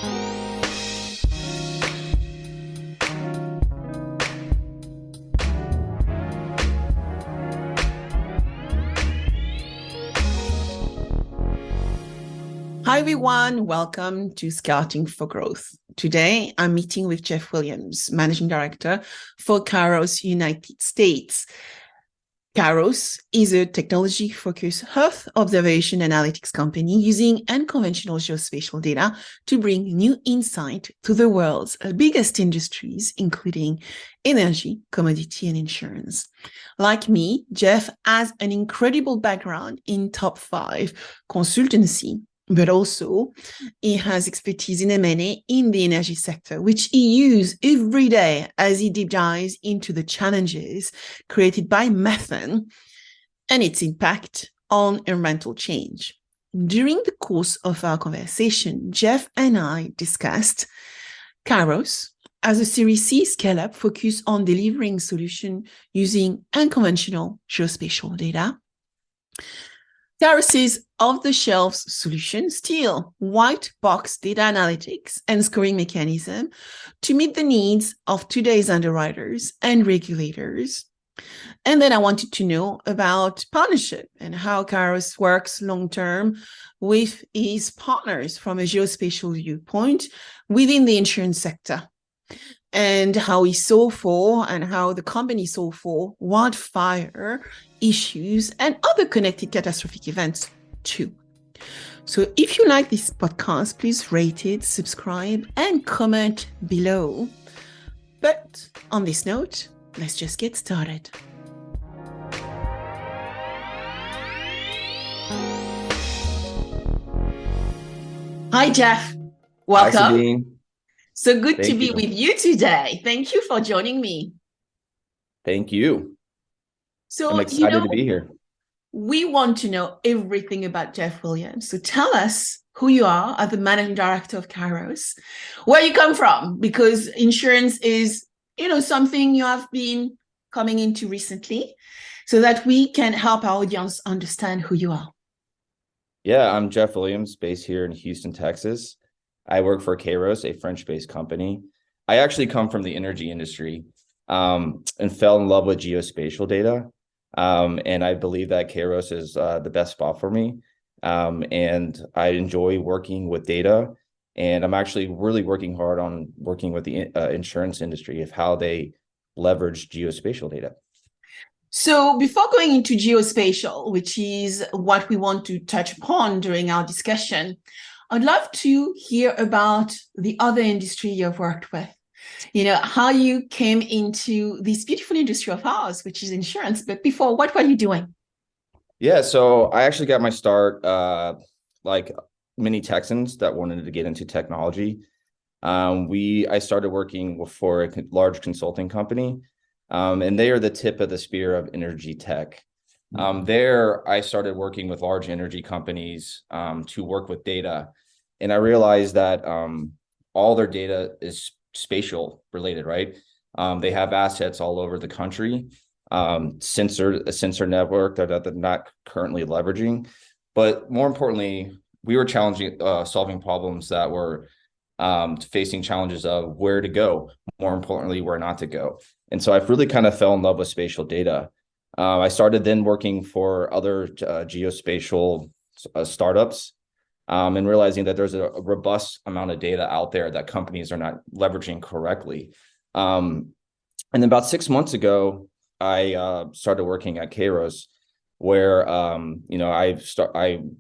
Hi, everyone. Welcome to Scouting for Growth. Today, I'm meeting with Jeff Williams, Managing Director for Kayrros United States. Kayrros is a technology-focused Earth observation analytics company using unconventional geospatial data to bring new insight to the world's biggest industries, including energy, commodity, and insurance. Like me, Jeff has an incredible background in top 5 consultancy, but also he has expertise in M&A in the energy sector, which he uses every day as he deep dives into the challenges created by methane and its impact on environmental change. During the course of our conversation, Jeff and I discussed Kayrros as a Series C scale-up focused on delivering solutions using unconventional geospatial data. Kayrros' off-the-shelf solution, still white box data analytics and scoring mechanism to meet the needs of today's underwriters and regulators. And then I wanted to know about partnership and how Kayrros works long-term with its partners from a geospatial viewpoint within the insurance sector, and how he saw for and how the company saw for wildfire issues and other connected catastrophic events too. So if you like this podcast, please rate it, subscribe, and comment below. But on this note, let's just get started. Hi, Jeff. Welcome. Hi, Sabine. So good to Thank be you. with you today. Thank you for joining me. Thank you. So, I'm excited to be here. We want to know everything about Jeff Williams. So tell us who you are as the managing director of Kayrros, where you come from, because insurance is, something you have been coming into recently, so that we can help our audience understand who you are. Yeah, I'm Jeff Williams, based here in Houston, Texas. I work for Kayrros, a French-based company. I actually come from the energy industry and fell in love with geospatial data. And I believe that Kayrros is the best spot for me. And I enjoy working with data. And I'm actually really working hard on working with the insurance industry of how they leverage geospatial data. So before going into geospatial, which is what we want to touch upon during our discussion, I'd love to hear about the other industry you've worked with. How you came into this beautiful industry of ours, which is insurance. But before, what were you doing? Yeah, so I actually got my start like many Texans that wanted to get into technology. I started working for a large consulting company, and they are the tip of the spear of energy tech. There, I started working with large energy companies to work with data, and I realized that all their data is spatial related, right? They have assets all over the country, a sensor network that they're not currently leveraging. But more importantly, we were solving problems that were facing challenges of where to go, more importantly, where not to go. And so I've really kind of fell in love with spatial data. I started then working for other geospatial startups, and realizing that there's a robust amount of data out there that companies are not leveraging correctly. And then about 6 months ago, I started working at Kayrros, where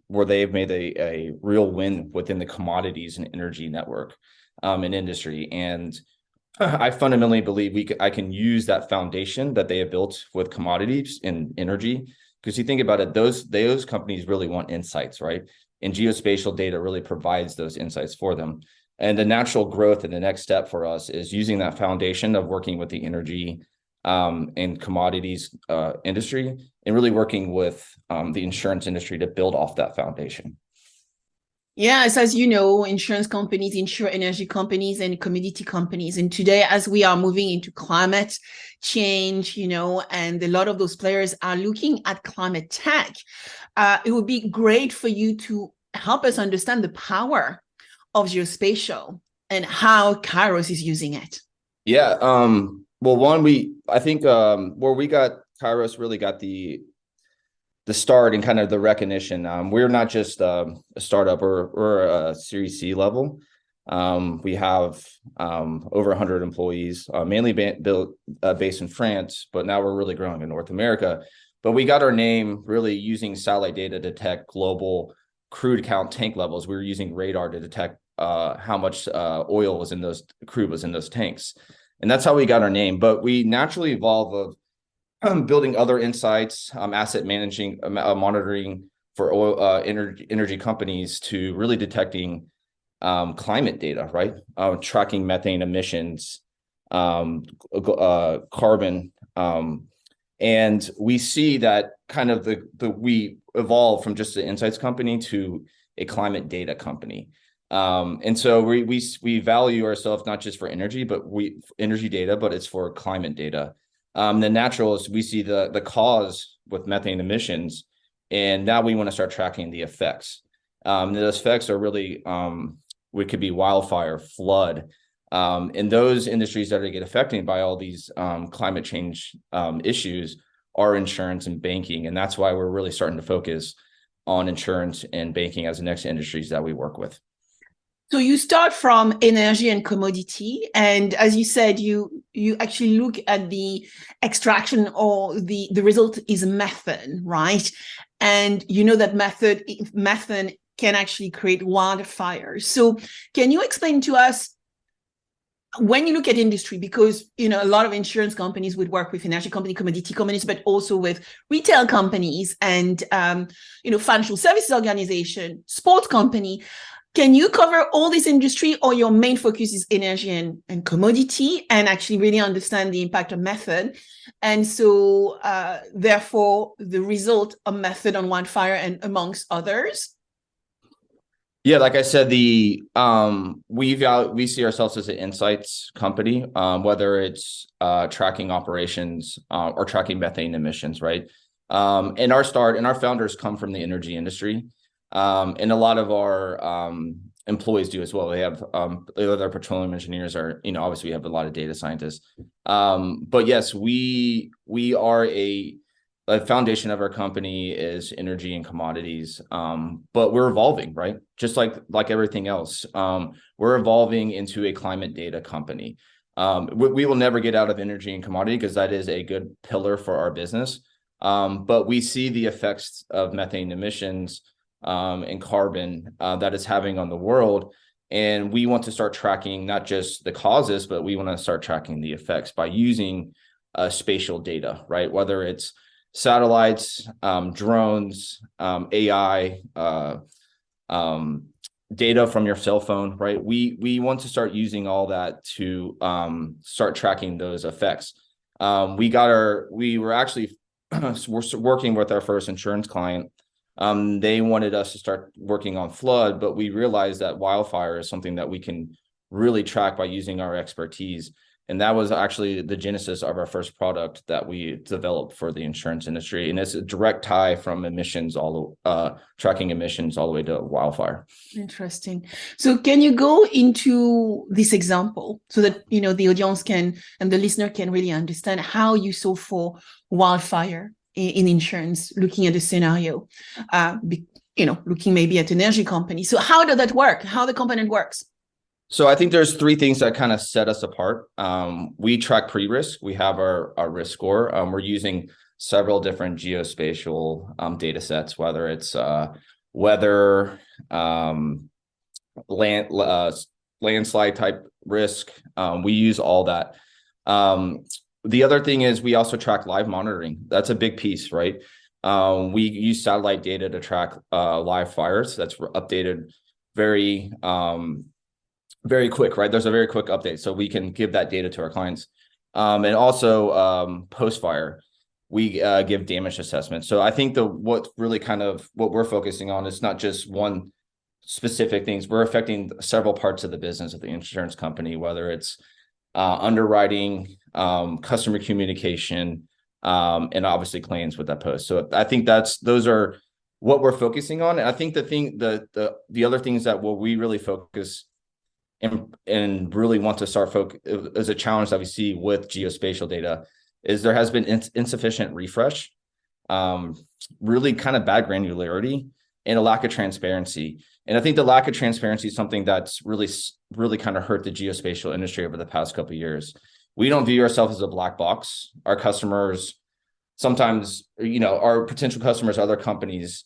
where they've made a real win within the commodities and energy network and industry. And I fundamentally believe I can use that foundation that they have built with commodities and energy, because you think about it, those companies really want insights, right? And geospatial data really provides those insights for them. And the natural growth and the next step for us is using that foundation of working with the energy and commodities industry, and really working with the insurance industry to build off that foundation. Yes, as you know, insurance companies insure energy companies and commodity companies. And today, as we are moving into climate change, and a lot of those players are looking at climate tech, it would be great for you to help us understand the power of geospatial and how Kayrros is using it? Yeah. Well, I think where we got Kayrros really got the start and kind of the recognition. We're not just a startup, we're a Series C level. We have over 100 employees, mainly based in France, but now we're really growing in North America. But we got our name really using satellite data to detect global crude count tank levels. We were using radar to detect how much oil was in crude was in those tanks. And that's how we got our name. But we naturally evolved of building other insights, asset managing, monitoring for oil energy companies to really detecting climate data, right? Tracking methane emissions, carbon. And we see that kind of we evolved from just an insights company to a climate data company. And so we value ourselves not just for energy, but energy data, but it's for climate data. The natural is we see the cause with methane emissions, and now we want to start tracking the effects. Those effects are really it could be wildfire, flood, and those industries that get affected by all these climate change issues are insurance and banking, and that's why we're really starting to focus on insurance and banking as the next industries that we work with. So you start from energy and commodity, and as you said, you actually look at the extraction, or the result is methane, right? And you know that methane can actually create wildfires. So can you explain to us, when you look at industry, because a lot of insurance companies would work with energy company, commodity companies, but also with retail companies and financial services organization, sports company. Can you cover all this industry, or your main focus is energy and commodity, and actually really understand the impact of methane? And so therefore the result of methane on wildfire and amongst others? Yeah, like I said, we see ourselves as an insights company, whether it's tracking operations or tracking methane emissions, right? And our founders come from the energy industry, and a lot of our employees do as well. They have their petroleum engineers are, obviously we have a lot of data scientists, but yes, we are a foundation of our company is energy and commodities, but we're evolving, right? Just like everything else, we're evolving into a climate data company. We will never get out of energy and commodity because that is a good pillar for our business, but we see the effects of methane emissions and carbon that it's having on the world, and we want to start tracking not just the causes, but we want to start tracking the effects by using spatial data, right? Whether it's satellites, drones, AI, data from your cell phone, right? We want to start using all that to start tracking those effects. We were actually working with our first insurance client. They wanted us to start working on flood, but we realized that wildfire is something that we can really track by using our expertise. And that was actually the genesis of our first product that we developed for the insurance industry. And it's a direct tie from emissions, tracking emissions all the way to wildfire. Interesting. So can you go into this example so that, the audience and the listener can really understand how you solve for wildfire in insurance, looking at the scenario, looking maybe at an energy company. So how does that work? How the component works? So I think there's three things that kind of set us apart. We track pre-risk. We have our risk score. We're using several different geospatial data sets, whether it's weather, landslide type risk. We use all that. The other thing is we also track live monitoring. That's a big piece, right? We use satellite data to track live fires. That's updated very quick, right? There's a very quick update, so we can give that data to our clients. And also post-fire, we give damage assessments. So I think what we're focusing on is not just one specific things. We're affecting several parts of the business of the insurance company, whether it's underwriting, customer communication, and obviously claims with that post. So I think those are what we're focusing on. And I think the other things that we really focus and really want to start focus as a challenge that we see with geospatial data is there has been insufficient refresh, really kind of bad granularity, and a lack of transparency. And I think the lack of transparency is something that's really kind of hurt the geospatial industry over the past couple of years. We don't view ourselves as a black box. Our customers sometimes, our potential customers, other companies,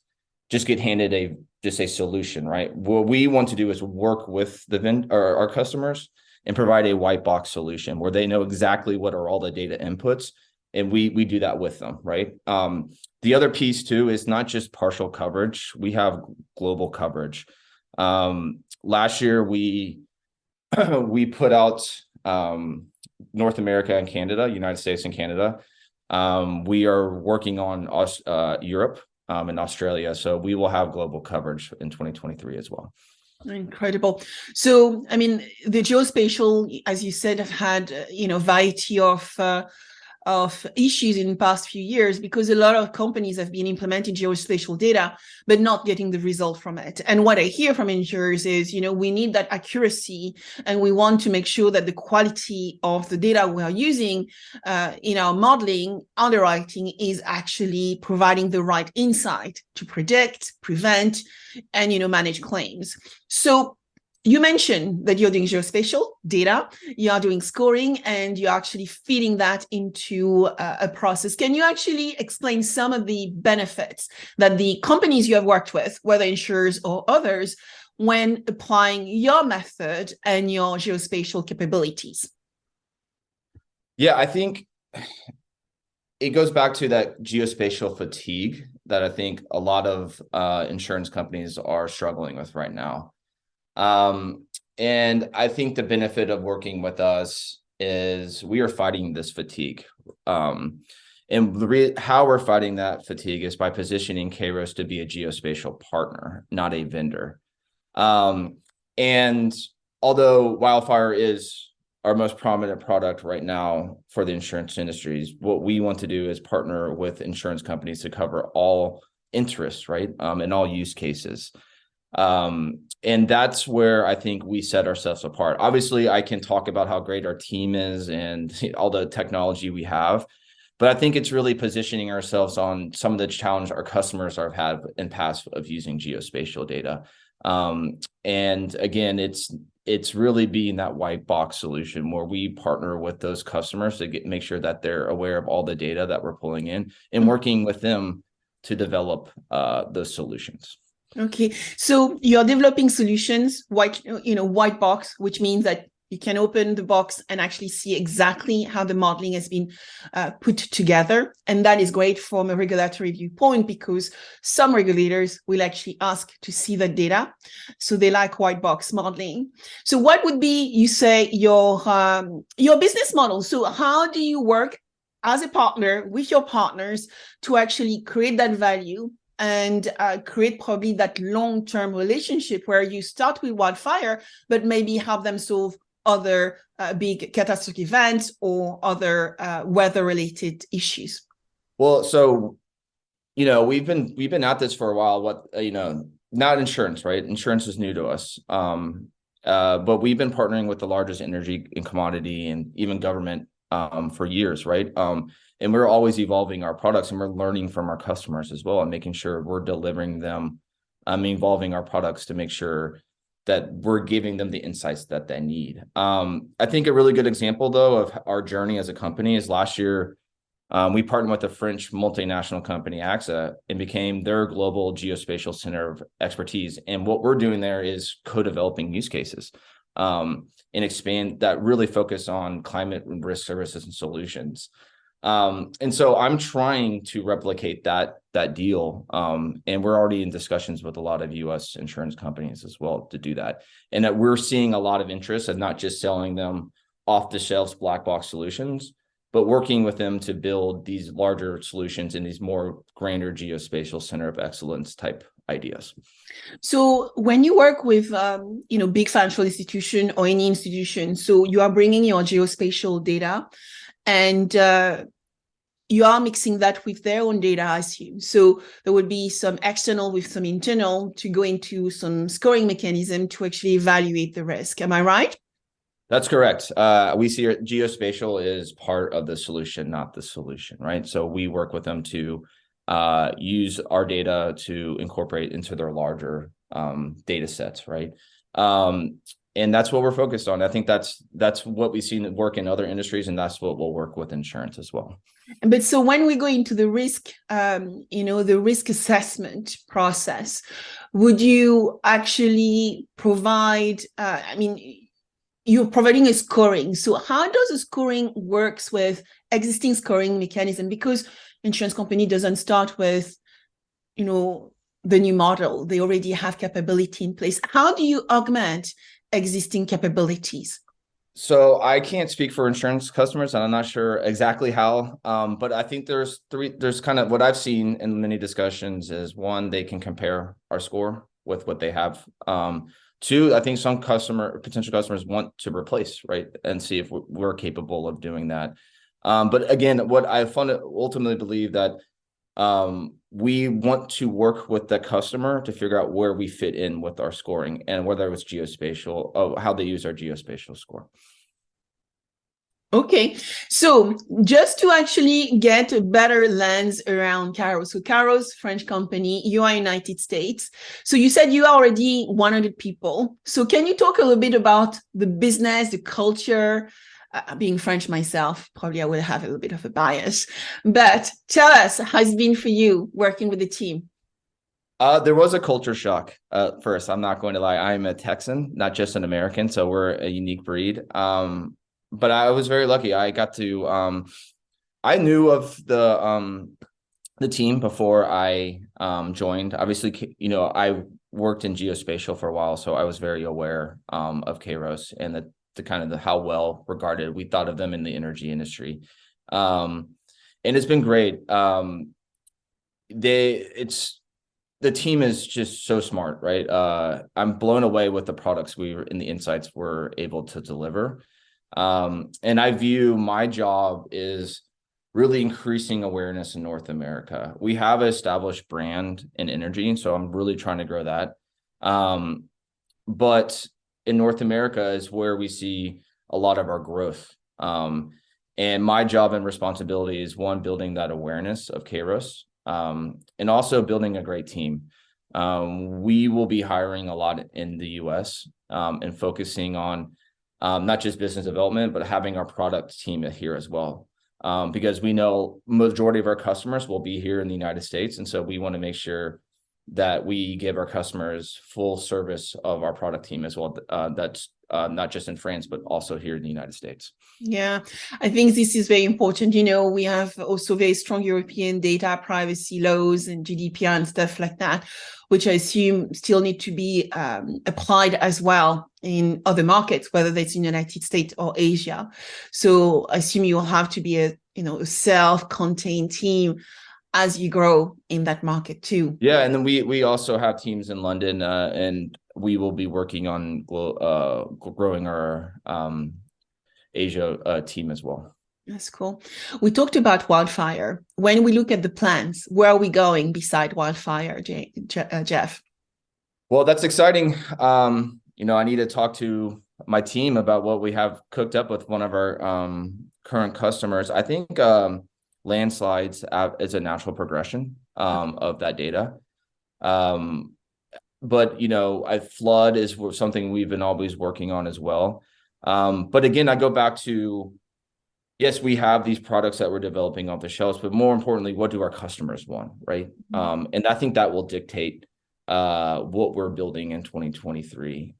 just get handed a solution, right? What we want to do is work with our customers and provide a white box solution where they know exactly what are all the data inputs, and we do that with them, right? The other piece too is not just partial coverage. We have global coverage. Last year we put out North America and Canada, United States and Canada. We are working on Europe and Australia, so we will have global coverage in 2023 as well. Incredible. So, I mean, the geospatial, as you said, have had, variety of issues in the past few years because a lot of companies have been implementing geospatial data, but not getting the result from it. And what I hear from insurers is, we need that accuracy, and we want to make sure that the quality of the data we are using in our modeling, underwriting is actually providing the right insight to predict, prevent, and, manage claims. So you mentioned that you're doing geospatial data, you are doing scoring, and you're actually feeding that into a process. Can you actually explain some of the benefits that the companies you have worked with, whether insurers or others, when applying your method and your geospatial capabilities? Yeah, I think it goes back to that geospatial fatigue that I think a lot of insurance companies are struggling with right now. And I think the benefit of working with us is we are fighting this fatigue. And how we're fighting that fatigue is by positioning Kayrros to be a geospatial partner, not a vendor. And although wildfire is our most prominent product right now for the insurance industries, what we want to do is partner with insurance companies to cover all interests, right? And all use cases. And that's where I think we set ourselves apart. Obviously, I can talk about how great our team is and all the technology we have, but I think it's really positioning ourselves on some of the challenge our customers have had in past of using geospatial data. And again, it's really being that white box solution where we partner with those customers to make sure that they're aware of all the data that we're pulling in and working with them to develop those solutions. Okay, so you're developing solutions, white box, which means that you can open the box and actually see exactly how the modeling has been put together. And that is great from a regulatory viewpoint because some regulators will actually ask to see the data. So they like white box modeling. So what would be, you say, your business model? So how do you work as a partner with your partners to actually create that value and create probably that long-term relationship where you start with wildfire, but maybe help them solve other big catastrophic events or other weather-related issues? Well, so, we've been at this for a while. Not insurance, right? Insurance is new to us. But we've been partnering with the largest energy and commodity and even government for years, right? And we're always evolving our products, and we're learning from our customers as well and making sure we're delivering them, evolving our products to make sure that we're giving them the insights that they need. I think a really good example, though, of our journey as a company is last year, we partnered with a French multinational company, AXA, and became their global geospatial center of expertise. And what we're doing there is co-developing use cases and expand that, really focus on climate and risk services and solutions. And so I'm trying to replicate that deal. And we're already in discussions with a lot of US insurance companies as well to do that. And that we're seeing a lot of interest in not just selling them off the shelves black box solutions, but working with them to build these larger solutions in these more grander geospatial center of excellence type ideas. So when you work with, big financial institution or any institution, so you are bringing your geospatial data and you are mixing that with their own data, I assume. So there would be some external with some internal to go into some scoring mechanism to actually evaluate the risk. Am I right? That's correct. We see geospatial is part of the solution, not the solution, right? So we work with them to use our data to incorporate into their larger data sets, right? And that's what we're focused on. I think that's what we've seen work in other industries, and that's what we'll work with insurance as well. But so when we go into the risk, the risk assessment process, would you actually provide, you're providing a scoring. So how does the scoring works with existing scoring mechanism? Because insurance company doesn't start with, the new model. They already have capability in place. How do you augment existing capabilities? So I can't speak for insurance customers, and I'm not sure exactly how, but I think there's kind of what I've seen in many discussions is, one, they can compare our score with what they have. Two, I think some potential customers want to replace, right, and see if we're capable of doing that. But again, what I ultimately believe that we want to work with the customer to figure out where we fit in with our scoring, and whether it's geospatial, how they use our geospatial score. Okay, so just to actually get a better lens around Kayrros. So Kayrros, French company, you are United States. So you said you are already 100 people. So can you talk a little bit about the business, the culture? Being French myself, probably I will have a little bit of a bias. But tell us how it's been for you working with the team. There was a culture shock first. I'm not going to lie. I'm a Texan, not just an American. So we're a unique breed. But I was very lucky. I got to, I knew of the team before I joined. Obviously, I worked in geospatial for a while, so I was very aware of Kayrros and the how well regarded we thought of them in the energy industry. And it's been great. The team is just so smart, right? I'm blown away with the products and the insights we're able to deliver. And I view my job is really increasing awareness in North America. We have an established brand in energy, so I'm really trying to grow that. But in North America is where we see a lot of our growth. And my job and responsibility is, one, building that awareness of Kayrros, and also building a great team. We will be hiring a lot in the US, and focusing on not just business development, but having our product team here as well. Because we know majority of our customers will be here in the United States. And so we want to make sure that we give our customers full service of our product team as well. That's not just in France, but also here in the United States. Yeah, I think this is very important. We have also very strong European data privacy laws and GDPR and stuff like that, which I assume still need to be applied as well in other markets, whether that's in the United States or Asia. So I assume you will have to be a self-contained team as you grow in that market too. Yeah, and then we also have teams in London, and we will be working on growing our Asia team as well. That's cool. We talked about wildfire. When we look at the plans, where are we going beside wildfire, Jeff? Well, that's exciting. I need to talk to my team about what we have cooked up with one of our current customers. I think landslides is a natural progression of that data. But flood is something we've been always working on as well. But again, I go back to, yes, we have these products that we're developing off the shelves, but more importantly, what do our customers want, right? And I think that will dictate what we're building in 2023.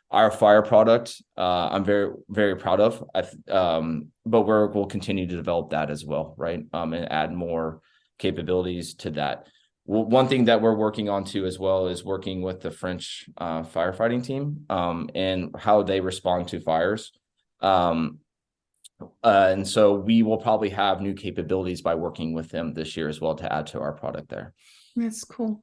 Our fire product, I'm very, very proud of, but we'll continue to develop that as well, right? And add more capabilities to that. One thing that we're working on too as well is working with the French firefighting team and how they respond to fires. And so we will probably have new capabilities by working with them this year as well to add to our product there. That's cool.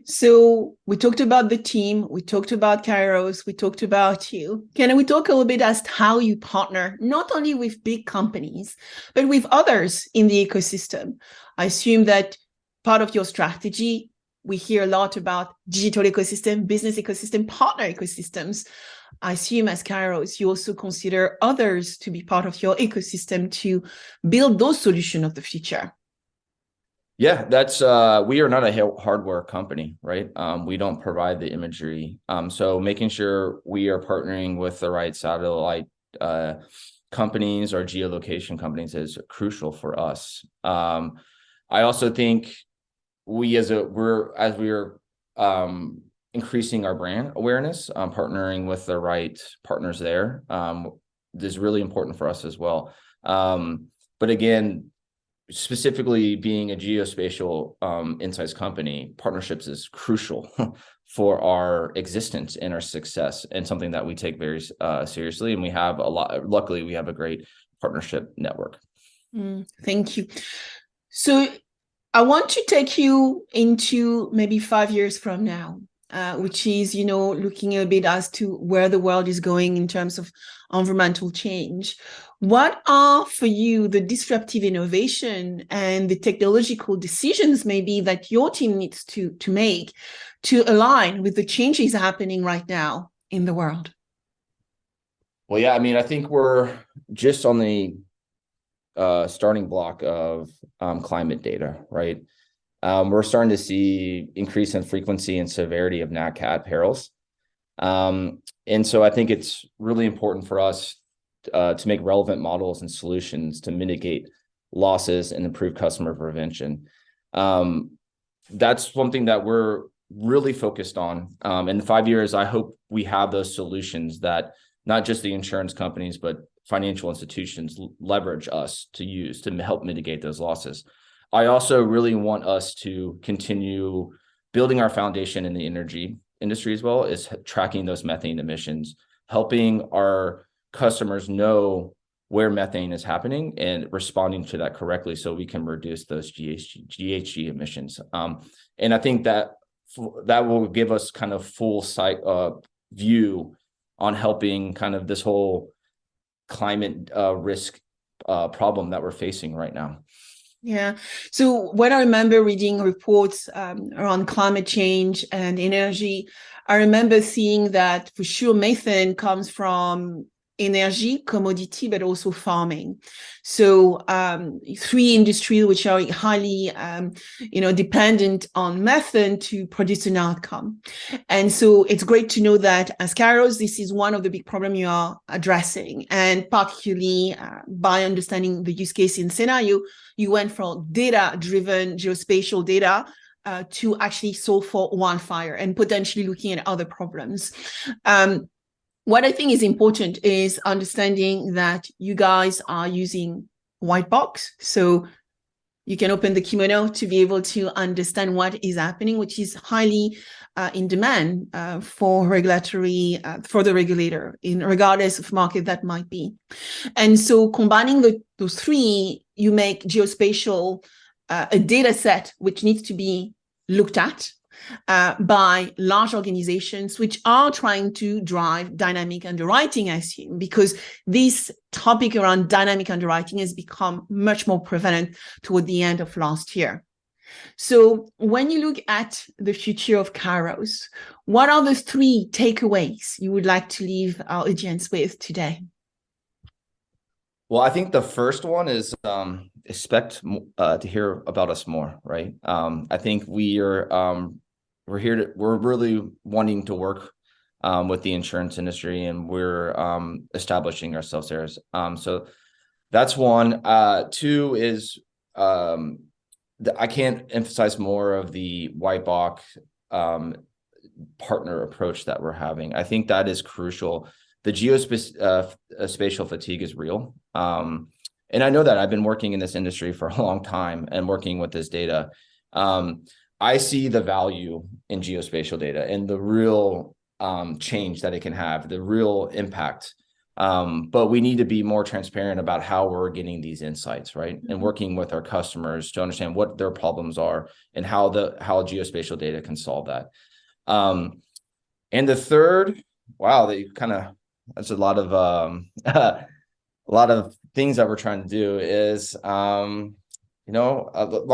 So we talked about the team, we talked about Kayrros, we talked about you. Can we talk a little bit as to how you partner, not only with big companies, but with others in the ecosystem? I assume that part of your strategy, we hear a lot about digital ecosystem, business ecosystem, partner ecosystems. I assume as Kayrros, you also consider others to be part of your ecosystem to build those solutions of the future. Yeah, that's we are not a hardware company, right? We don't provide the imagery. So making sure we are partnering with the right satellite companies or geolocation companies is crucial for us. I also think we're increasing our brand awareness, partnering with the right partners there, is really important for us as well. But again, specifically being a geospatial insights company, partnerships is crucial for our existence and our success, and something that we take very seriously. And we have luckily, we have a great partnership network. Thank you. So I want to take you into maybe 5 years from now, which is, looking a bit as to where the world is going in terms of environmental change. What are for you the disruptive innovation and the technological decisions maybe that your team needs to make to align with the changes happening right now in the world? Well, yeah, I mean, I think we're just on the starting block of climate data, right? We're starting to see increase in frequency and severity of nat cat perils. And so I think it's really important for us to make relevant models and solutions to mitigate losses and improve customer prevention. That's something that we're really focused on. In 5 years, I hope we have those solutions that not just the insurance companies, but financial institutions leverage us to use to help mitigate those losses. I also really want us to continue building our foundation in the energy industry as well as tracking those methane emissions, helping our customers know where methane is happening and responding to that correctly so we can reduce those GHG emissions. And I think that will give us kind of full sight view on helping kind of this whole climate risk problem that we're facing right now. Yeah. So when I remember reading reports around climate change and energy, I remember seeing that for sure methane comes from energy, commodity, but also farming. So 3 industries which are highly, dependent on methane to produce an outcome. And so it's great to know that as Kayrros, this is one of the big problems you are addressing. And particularly by understanding the use case in scenario, you went from data-driven geospatial data to actually solve for wildfire and potentially looking at other problems. What I think is important is understanding that you guys are using white box. So you can open the kimono to be able to understand what is happening, which is highly in demand for the regulator, regardless of market that might be. And so combining those 3, you make geospatial a data set which needs to be looked at by large organizations which are trying to drive dynamic underwriting, I assume, because this topic around dynamic underwriting has become much more prevalent toward the end of last year. So when you look at the future of Kayrros, what are the 3 takeaways you would like to leave our audience with today? Well, I think the first one is expect to hear about us more, right? I think we're really wanting to work with the insurance industry, and we're establishing ourselves there. So that's one. 2 is I can't emphasize more of the white box partner approach that we're having. I think that is crucial. The geospatial fatigue is real. And I know that I've been working in this industry for a long time and working with this data. I see the value in geospatial data and the real change that it can have, the real impact But we need to be more transparent about how we're getting these insights, right? And working with our customers to understand what their problems are and how geospatial data can solve that. And the third, wow, that's a lot of a lot of things that we're trying to do is let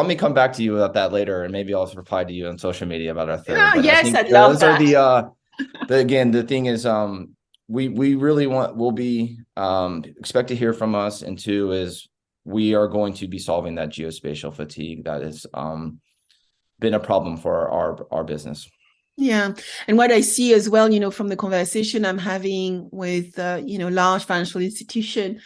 me come back to you about that later, and maybe I'll reply to you on social media about our third. But yes, I think I'd love those are that. the thing is we really expect to hear from us, and two is we are going to be solving that geospatial fatigue that has been a problem for our business. Yeah. And what I see as well, from the conversation I'm having with, large financial institution,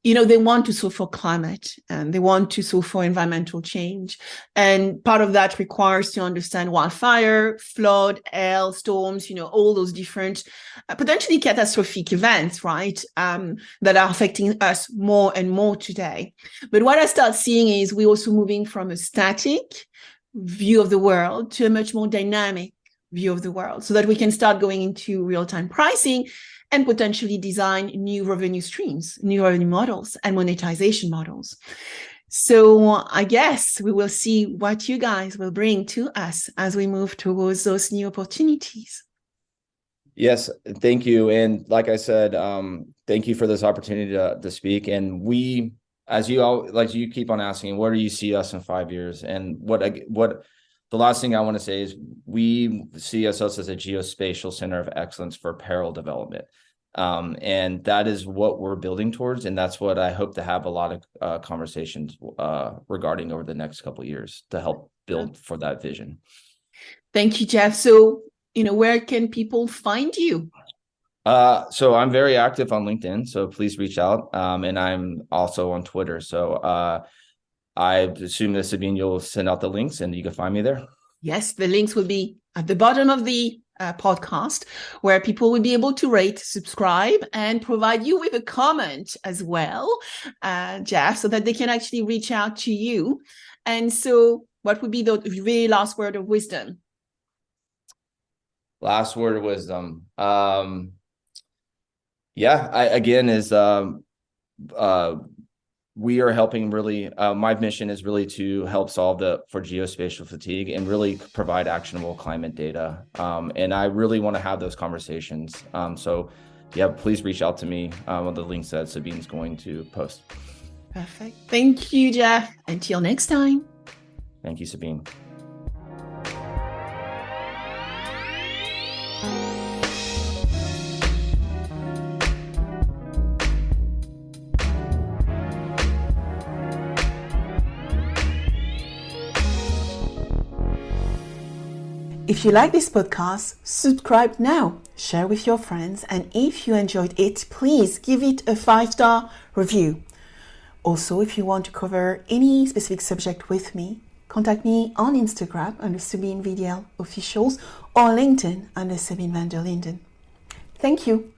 they want to solve for climate and they want to solve for environmental change. And part of that requires to understand wildfire, flood, hail, storms, all those different potentially catastrophic events, right, that are affecting us more and more today. But what I start seeing is we're also moving from a static view of the world to a much more dynamic view of the world so that we can start going into real-time pricing and potentially design new revenue streams, new revenue models and monetization models. So I guess we will see what you guys will bring to us as we move towards those new opportunities. Yes, thank you. And like I said, thank you for this opportunity to speak. And we, as you keep on asking, where do you see us in 5 years? And what the last thing I want to say is we see ourselves as a geospatial center of excellence for peril development. And that is what we're building towards. And that's what I hope to have a lot of conversations regarding over the next couple of years to help build for that vision. Thank you, Jeff. So, where can people find you? So I'm very active on LinkedIn, so please reach out. And I'm also on Twitter. So I assume that Sabine, you'll send out the links and you can find me there. Yes, the links will be at the bottom of the podcast, where people will be able to rate, subscribe, and provide you with a comment as well, Jeff, so that they can actually reach out to you. And so what would be the very last word of wisdom? Last word of wisdom. We are helping really, my mission is really to help solve for geospatial fatigue and really provide actionable climate data. And I really want to have those conversations. So yeah, please reach out to me on the links that Sabine's going to post. Perfect. Thank you, Jeff. Until next time. Thank you, Sabine. If you like this podcast, subscribe now, share with your friends, and if you enjoyed it, please give it a 5-star review. Also, if you want to cover any specific subject with me, contact me on Instagram under Sabine VdL Officials or LinkedIn under Sabine VdL. Thank you.